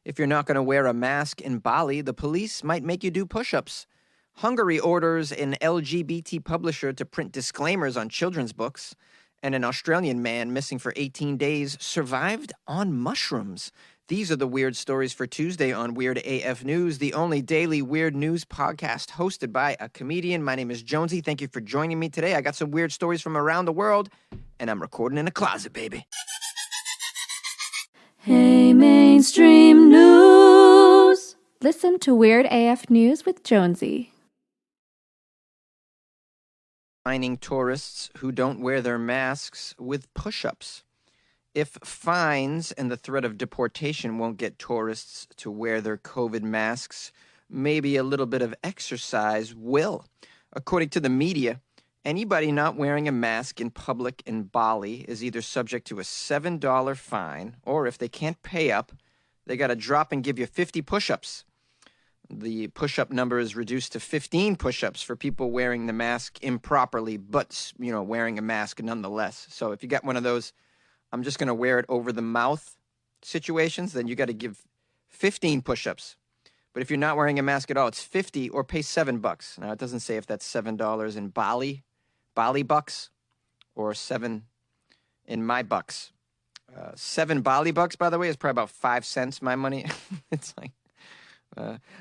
If you're not going to wear a mask in Bali, the police might make you do push-ups. Hungary orders an LGBT publisher to print disclaimers on children's books. And an Australian man missing for 18 days survived on mushrooms. These are the weird stories for Tuesday on Weird AF News, the only daily weird news podcast hosted by a comedian. My name is Jonesy. Thank you for joining me today. I got some weird stories from around the world, and I'm recording in a closet, baby. Hey, mainstream news. Listen to Weird AF News with Jonesy. Fining tourists who don't wear their masks with push-ups. If fines and the threat of deportation won't get tourists to wear their COVID masks, maybe a little bit of exercise will. According to the media, anybody not wearing a mask in public in Bali is either subject to a $7 fine, or if they can't pay up, they got to drop and give you 50 push-ups. The push-up number is reduced to 15 push-ups for people wearing the mask improperly, but, wearing a mask nonetheless. So if you got one of those, I'm just going to wear it over the mouth situations, then you got to give 15 push-ups. But if you're not wearing a mask at all, it's 50 or pay $7. Now, it doesn't say if that's $7 in Bali bucks, or 7 in my bucks. 7 Bali bucks, by the way, is probably about 5 cents my money. It's like,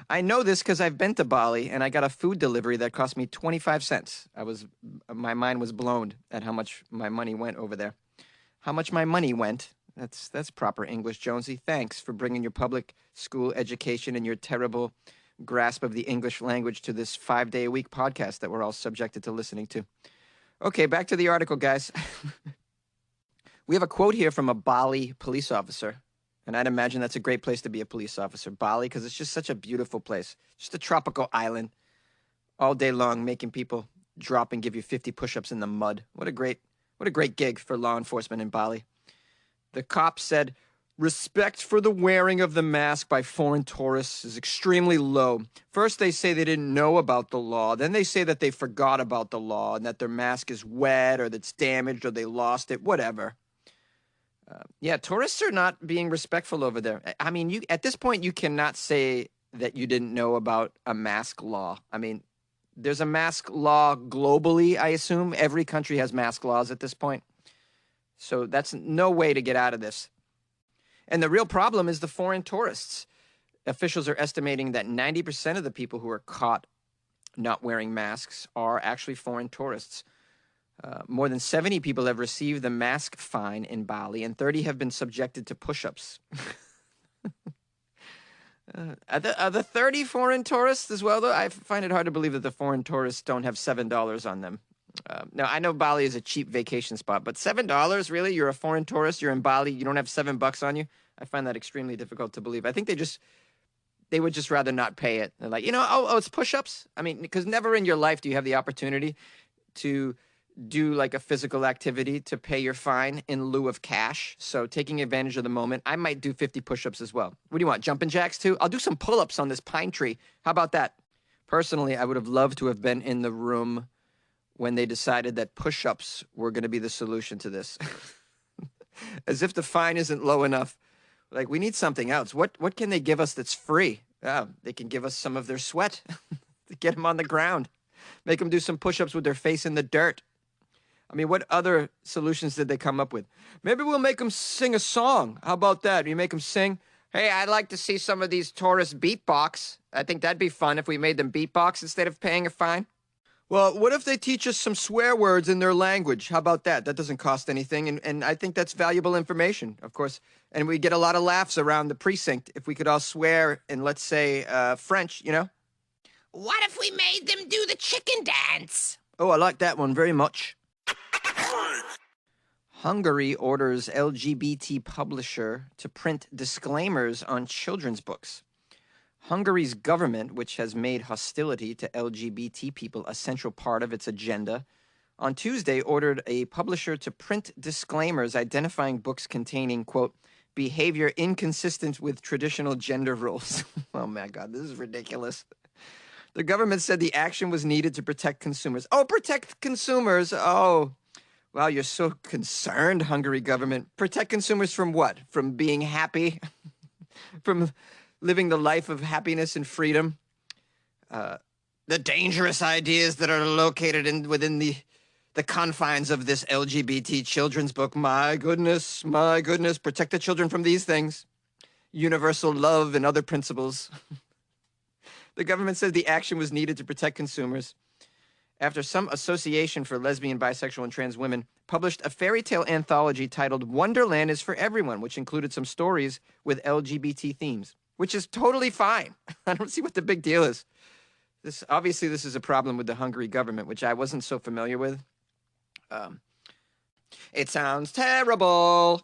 I know this because I've been to Bali and I got a food delivery that cost me 25 cents. My mind was blown at how much my money went over there. How much my money went. That's proper English, Jonesy. Thanks for bringing your public school education and your terrible grasp of the English language to this 5-day-a-week podcast that we're all subjected to listening to. Okay, back to the article, guys. We have a quote here from a Bali police officer. And I'd imagine that's a great place to be a police officer, Bali, because it's just such a beautiful place. Just a tropical island all day long, making people drop and give you 50 push-ups in the mud. What a great gig for law enforcement in Bali. The cop said, respect for the wearing of the mask by foreign tourists is extremely low. First, they say they didn't know about the law. Then they say that they forgot about the law and that their mask is wet or that's damaged or they lost it, whatever. Tourists are not being respectful over there. I mean, at this point, you cannot say that you didn't know about a mask law. I mean, there's a mask law globally, I assume. Every country has mask laws at this point. So that's no way to get out of this. And the real problem is the foreign tourists. Officials are estimating that 90% of the people who are caught not wearing masks are actually foreign tourists. More than 70 people have received the mask fine in Bali, and 30 have been subjected to push-ups. Are the 30 foreign tourists as well, though? I find it hard to believe that the foreign tourists don't have $7 on them. Now, I know Bali is a cheap vacation spot, but $7, really? You're a foreign tourist, you're in Bali, you don't have $7 on you? I find that extremely difficult to believe. I think they would just rather not pay it. They're like, it's push-ups? I mean, because never in your life do you have the opportunity to do like a physical activity to pay your fine in lieu of cash. So taking advantage of the moment, I might do 50 push-ups as well. What do you want, jumping jacks too? I'll do some pull-ups on this pine tree. How about that? Personally, I would have loved to have been in the room when they decided that push-ups were going to be the solution to this. As if the fine isn't low enough. Like, we need something else. What can they give us that's free? They can give us some of their sweat to get them on the ground. Make them do some push-ups with their face in the dirt. I mean, what other solutions did they come up with? Maybe we'll make them sing a song. How about that? You make them sing, hey, I'd like to see some of these tourists beatbox. I think that'd be fun if we made them beatbox instead of paying a fine. Well, what if they teach us some swear words in their language? How about that? That doesn't cost anything, and I think that's valuable information, of course. And we get a lot of laughs around the precinct if we could all swear in, let's say, French, What if we made them do the chicken dance? Oh, I like that one very much. Hungary orders LGBT publisher to print disclaimers on children's books. Hungary's government, which has made hostility to LGBT people a central part of its agenda, on Tuesday ordered a publisher to print disclaimers identifying books containing, quote, behavior inconsistent with traditional gender roles. Oh, my God, this is ridiculous. The government said the action was needed to protect consumers. Oh, protect consumers. Oh, wow, you're so concerned, Hungary government. Protect consumers from what? From being happy? from living the life of happiness and freedom. The dangerous ideas that are located within the confines of this LGBT children's book. My goodness, protect the children from these things. Universal love and other principles. The government says the action was needed to protect consumers after some association for lesbian, bisexual, and trans women published a fairy tale anthology titled Wonderland is for Everyone, which included some stories with LGBT themes, which is totally fine. I don't see what the big deal is. This is a problem with the Hungary government, which I wasn't so familiar with. It sounds terrible.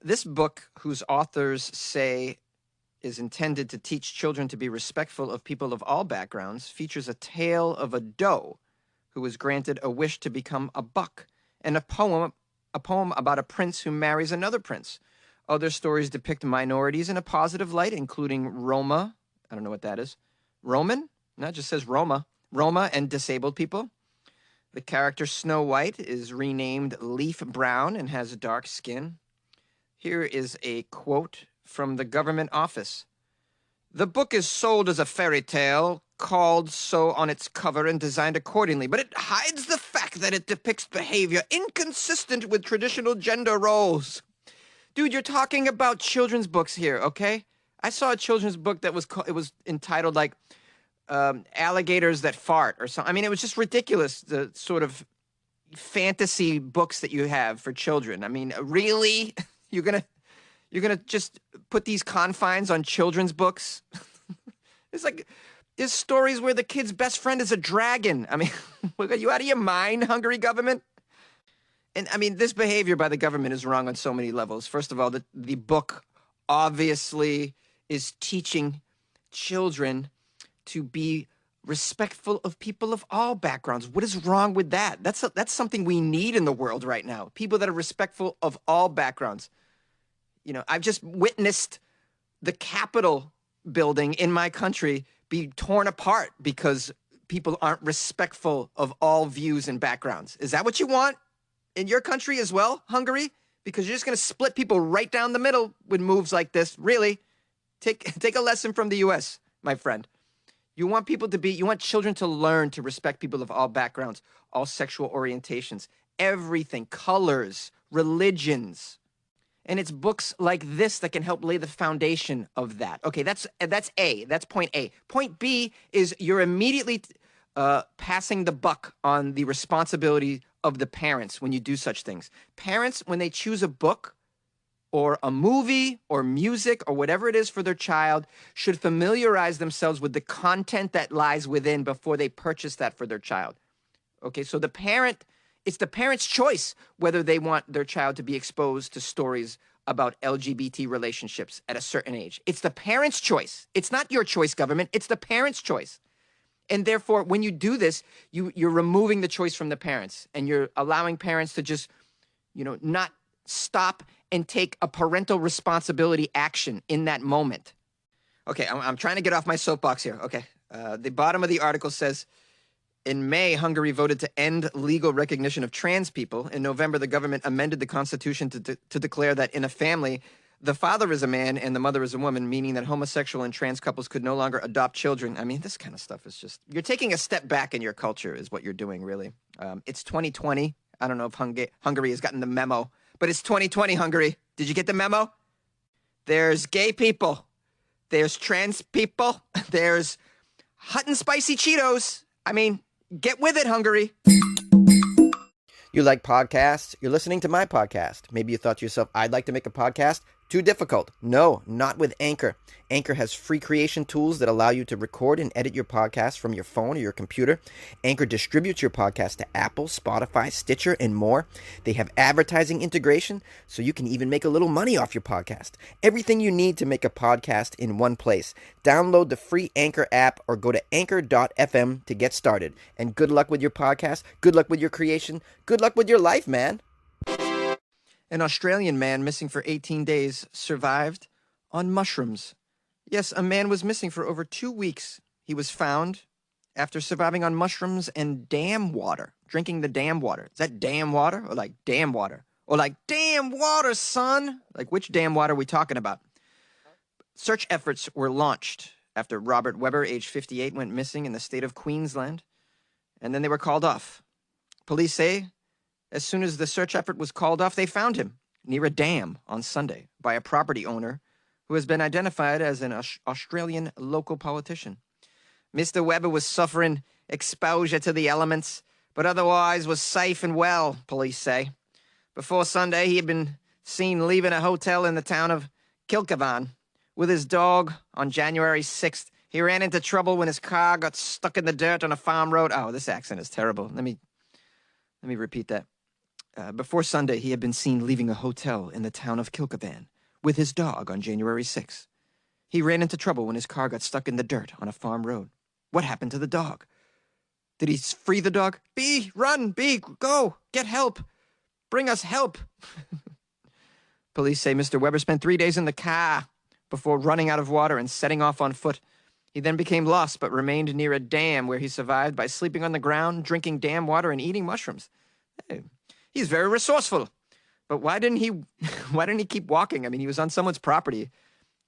This book, whose authors say is intended to teach children to be respectful of people of all backgrounds, features a tale of a doe who was granted a wish to become a buck, and a poem about a prince who marries another prince. Other stories depict minorities in a positive light, including Roma. I don't know what that is. Roman? No, it just says Roma. Roma and disabled people. The character Snow White is renamed Leaf Brown and has dark skin. Here is a quote from the government office. The book is sold as a fairy tale, called so on its cover and designed accordingly, but it hides the fact that it depicts behavior inconsistent with traditional gender roles. Dude, you're talking about children's books here, okay? I saw a children's book that was entitled like Alligators That Fart or something. I mean, it was just ridiculous, the sort of fantasy books that you have for children. I mean, really? You're gonna just put these confines on children's books? It's like there's stories where the kid's best friend is a dragon. I mean, are you out of your mind, Hungary government? And I mean, this behavior by the government is wrong on so many levels. First of all, the book obviously is teaching children to be respectful of people of all backgrounds. What is wrong with that? That's something we need in the world right now. People that are respectful of all backgrounds. You know, I've just witnessed the Capitol building in my country be torn apart because people aren't respectful of all views and backgrounds. Is that what you want in your country as well, Hungary? Because you're just going to split people right down the middle with moves like this. Really? Take a lesson from the U.S., my friend. You want children to learn to respect people of all backgrounds, all sexual orientations, everything, colors, religions. And it's books like this that can help lay the foundation of that. Okay, that's A. That's point A. Point B is you're immediately passing the buck on the responsibility of the parents when you do such things. Parents, when they choose a book or a movie or music or whatever it is for their child, should familiarize themselves with the content that lies within before they purchase that for their child. Okay, so it's the parent's choice whether they want their child to be exposed to stories about LGBT relationships at a certain age. It's the parent's choice. It's not your choice, government. It's the parent's choice. And therefore, when you do this, you're removing the choice from the parents, and you're allowing parents to just, not stop and take a parental responsibility action in that moment. Okay, I'm trying to get off my soapbox here. Okay, the bottom of the article says, in May, Hungary voted to end legal recognition of trans people. In November, the government amended the constitution to declare that in a family, the father is a man and the mother is a woman, meaning that homosexual and trans couples could no longer adopt children. I mean, this kind of stuff is just, you're taking a step back in your culture is what you're doing, really. It's 2020. I don't know if Hungary has gotten the memo, but it's 2020, Hungary. Did you get the memo? There's gay people. There's trans people. There's hot and spicy Cheetos. I mean, get with it, Hungary. You like podcasts? You're listening to my podcast. Maybe you thought to yourself, I'd like to make a podcast. Too difficult. No, not with Anchor. Anchor has free creation tools that allow you to record and edit your podcast from your phone or your computer. Anchor distributes your podcast to Apple, Spotify, Stitcher, and more. They have advertising integration, so you can even make a little money off your podcast. Everything you need to make a podcast in one place. Download the free Anchor app or go to anchor.fm to get started. And good luck with your podcast. Good luck with your creation. Good luck with your life, man. An Australian man missing for 18 days survived on mushrooms. Yes, a man was missing for over 2 weeks. He was found after surviving on mushrooms and dam water, drinking the dam water. Is that dam water or like dam water? Or like, damn water, son? Like, which dam water are we talking about? Search efforts were launched after Robert Weber, age 58, went missing in the state of Queensland, and then they were called off. Police say as soon as the search effort was called off, they found him near a dam on Sunday by a property owner who has been identified as an Australian local politician. Mr. Weber was suffering exposure to the elements, but otherwise was safe and well, police say. Before Sunday, he had been seen leaving a hotel in the town of Kilcavan with his dog on January 6th. He ran into trouble when his car got stuck in the dirt on a farm road. Oh, this accent is terrible. Let me repeat that. Before Sunday, he had been seen leaving a hotel in the town of Kilcavan with his dog on January 6th. He ran into trouble when his car got stuck in the dirt on a farm road. What happened to the dog? Did he free the dog? B, run, B, go, get help. Bring us help. Police say Mr. Weber spent 3 days in the car before running out of water and setting off on foot. He then became lost but remained near a dam where he survived by sleeping on the ground, drinking dam water, and eating mushrooms. Hey, he's very resourceful. But why didn't he keep walking? I mean, he was on someone's property.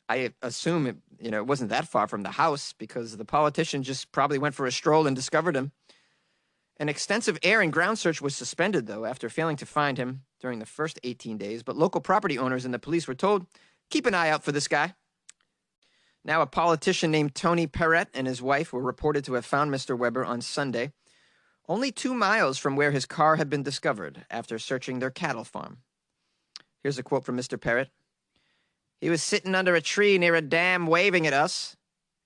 I assume it wasn't that far from the house because the politician just probably went for a stroll and discovered him. An extensive air and ground search was suspended, though, after failing to find him during the first 18 days. But local property owners and the police were told, keep an eye out for this guy. Now, a politician named Tony Perrett and his wife were reported to have found Mr. Weber on Sunday, only 2 miles from where his car had been discovered after searching their cattle farm. Here's a quote from Mr. Perrett. He was sitting under a tree near a dam waving at us.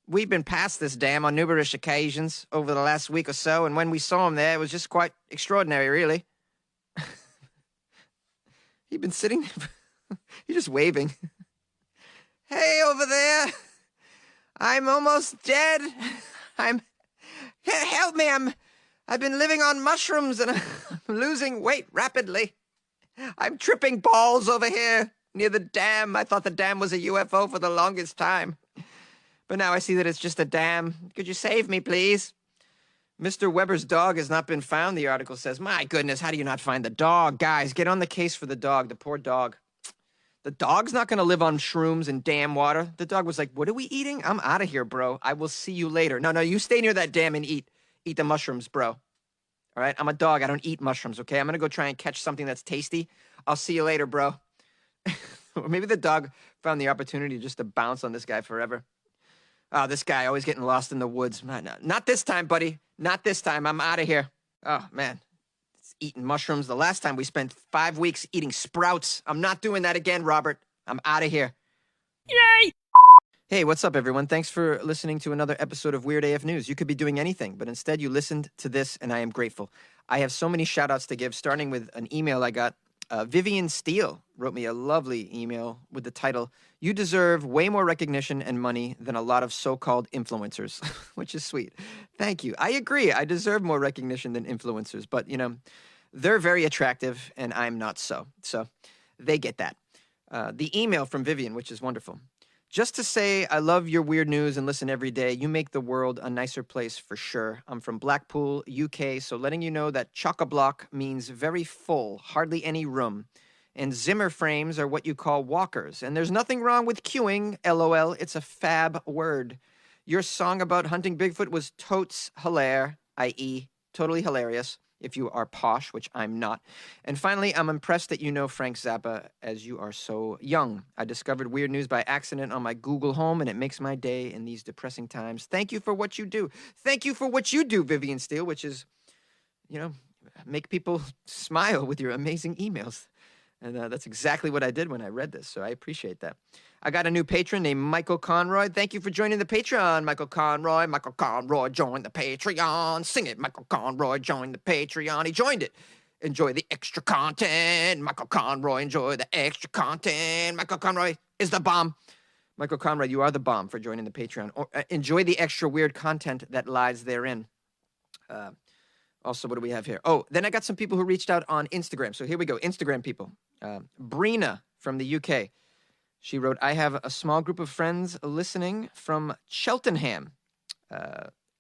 We've been past this dam on numerous occasions over the last week or so, and when we saw him there, it was just quite extraordinary, really. He'd been sitting there. He's just waving. Hey, over there. I'm almost dead. Help me, I've been living on mushrooms and I'm losing weight rapidly. I'm tripping balls over here near the dam. I thought the dam was a UFO for the longest time. But now I see that it's just a dam. Could you save me, please? Mr. Weber's dog has not been found, the article says. My goodness, how do you not find the dog? Guys, get on the case for the dog, the poor dog. The dog's not going to live on shrooms and dam water. The dog was like, what are we eating? I'm out of here, bro. I will see you later. No, you stay near that dam and eat the mushrooms, bro. All right? I'm a dog. I don't eat mushrooms, okay? I'm going to go try and catch something that's tasty. I'll see you later, bro. Or maybe the dog found the opportunity just to bounce on this guy forever. Oh, this guy always getting lost in the woods. Not this time, buddy. Not this time. I'm out of here. Oh, man. It's eating mushrooms. The last time we spent 5 weeks eating sprouts. I'm not doing that again, Robert. I'm out of here. Yay! Hey, what's up, everyone? Thanks for listening to another episode of Weird AF News. You could be doing anything, but instead you listened to this, and I am grateful. I have so many shout-outs to give, starting with an email I got. Vivian Steele wrote me a lovely email with the title, You Deserve Way More Recognition and Money Than a Lot of So-Called Influencers, which is sweet. Thank you. I agree. I deserve more recognition than influencers, but, they're very attractive, and I'm not so. So they get that. The email from Vivian, which is wonderful. Just to say I love your weird news and listen every day. You make the world a nicer place for sure. I'm from Blackpool, UK, so letting you know that chock-a-block means very full, hardly any room. And Zimmer frames are what you call walkers. And there's nothing wrong with queuing, LOL. It's a fab word. Your song about hunting Bigfoot was totes hilaire, i.e. totally hilarious. If you are posh, which I'm not. And finally, I'm impressed that you know Frank Zappa as you are so young. I discovered weird news by accident on my Google Home, and it makes my day in these depressing times. Thank you for what you do. Thank you for what you do, Vivian Steele, which is, make people smile with your amazing emails. And that's exactly what I did when I read this, so I appreciate that. I got a new patron named Michael Conroy. Thank you for joining the Patreon, Michael Conroy. Michael Conroy joined the Patreon. Sing it, Michael Conroy joined the Patreon. He joined it. Enjoy the extra content. Michael Conroy, enjoy the extra content. Michael Conroy is the bomb. Michael Conroy, you are the bomb for joining the Patreon. Enjoy the extra weird content that lies therein. Also, what do we have here? Oh, then I got some people who reached out on Instagram. So here we go. Instagram people. Brina from the UK. She wrote, I have a small group of friends listening from Cheltenham.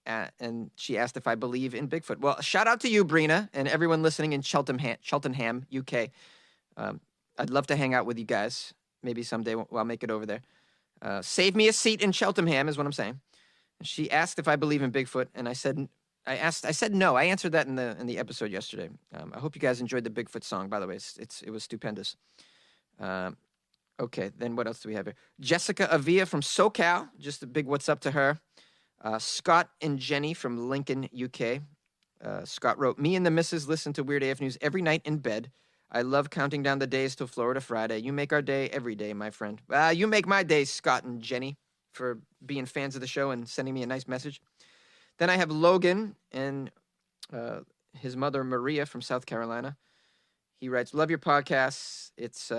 And she asked if I believe in Bigfoot. Well, shout out to you, Brina, and everyone listening in Cheltenham, UK. I'd love to hang out with you guys. Maybe someday I'll make it over there. Save me a seat in Cheltenham is what I'm saying. She asked if I believe in Bigfoot, and I said no. I answered that in the episode yesterday. I hope you guys enjoyed the Bigfoot song. By the way, it was stupendous. Okay, then what else do we have here? Jessica Avia from SoCal. Just a big what's up to her. Scott and Jenny from Lincoln, UK. Scott wrote, me and the missus listen to Weird AF News every night in bed. I love counting down the days till Florida Friday. You make our day every day, my friend. You make my day, Scott and Jenny, for being fans of the show and sending me a nice message. Then I have Logan and his mother, Maria, from South Carolina. He writes, love your podcasts. It's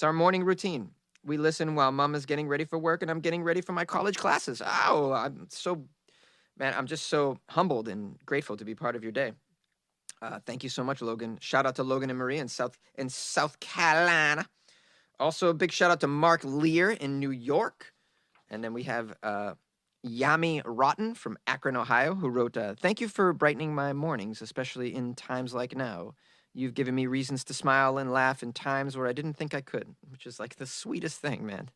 our morning routine. We listen while Mom is getting ready for work and I'm getting ready for my college classes. Oh, I'm just so humbled and grateful to be part of your day. Thank you so much, Logan. Shout out to Logan and Maria in South Carolina. Also, a big shout out to Mark Lear in New York. And then we have Yami Rotten from Akron, Ohio, who wrote, thank you for brightening my mornings, especially in times like now. You've given me reasons to smile and laugh in times where I didn't think I could, which is like the sweetest thing, man.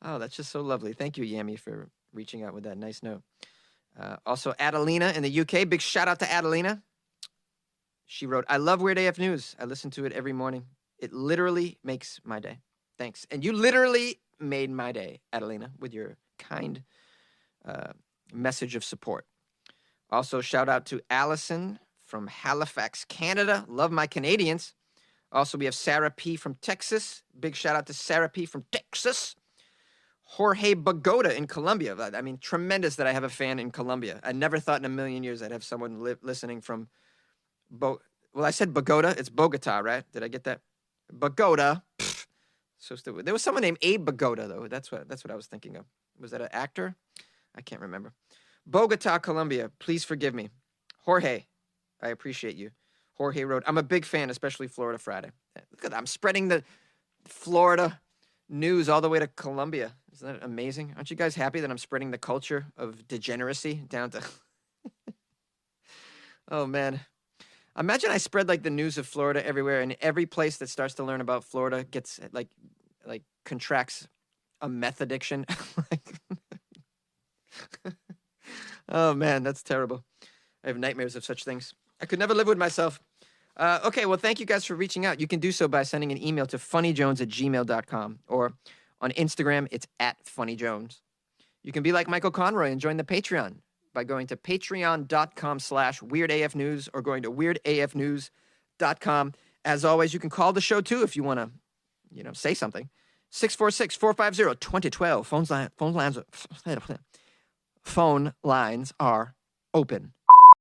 Oh, that's just so lovely. Thank you, Yami, for reaching out with that nice note. Also, Adelina in the UK. Big shout out to Adelina. She wrote, I love Weird AF News. I listen to it every morning. It literally makes my day. Thanks. And you literally made my day, Adelina, with your kind message of support. Also, shout out to Allison from Halifax, Canada. Love my Canadians. Also, we have Sarah P. from Texas. Big shout out to Sarah P. from Texas. Jorge Bogota in Colombia. I mean, tremendous that I have a fan in Colombia. I never thought in a million years I'd have someone listening from well, I said Bogota. It's Bogota, right? Did I get that? Bogota. Pfft. So stupid. There was someone named Abe Bogota, though. That's what I was thinking of. Was that an actor? I can't remember. Bogota, Colombia. Please forgive me. Jorge, I appreciate you. Jorge wrote, I'm a big fan, especially Florida Friday. Look at that. I'm spreading the Florida news all the way to Colombia. Isn't that amazing? Aren't you guys happy that I'm spreading the culture of degeneracy down to... Oh, man. Imagine I spread like the news of Florida everywhere, and every place that starts to learn about Florida gets like contracts a meth addiction. Oh, man, that's terrible. I have nightmares of such things. I could never live with myself. Okay, well, thank you guys for reaching out. You can do so by sending an email to funnyjones@gmail.com, or on Instagram, it's @funnyjones. You can be like Michael Conroy and join the Patreon by going to patreon.com/weirdafnews or going to weirdafnews.com. As always, you can call the show too if you want to, say something. 646-450-2012. Phone lines are open.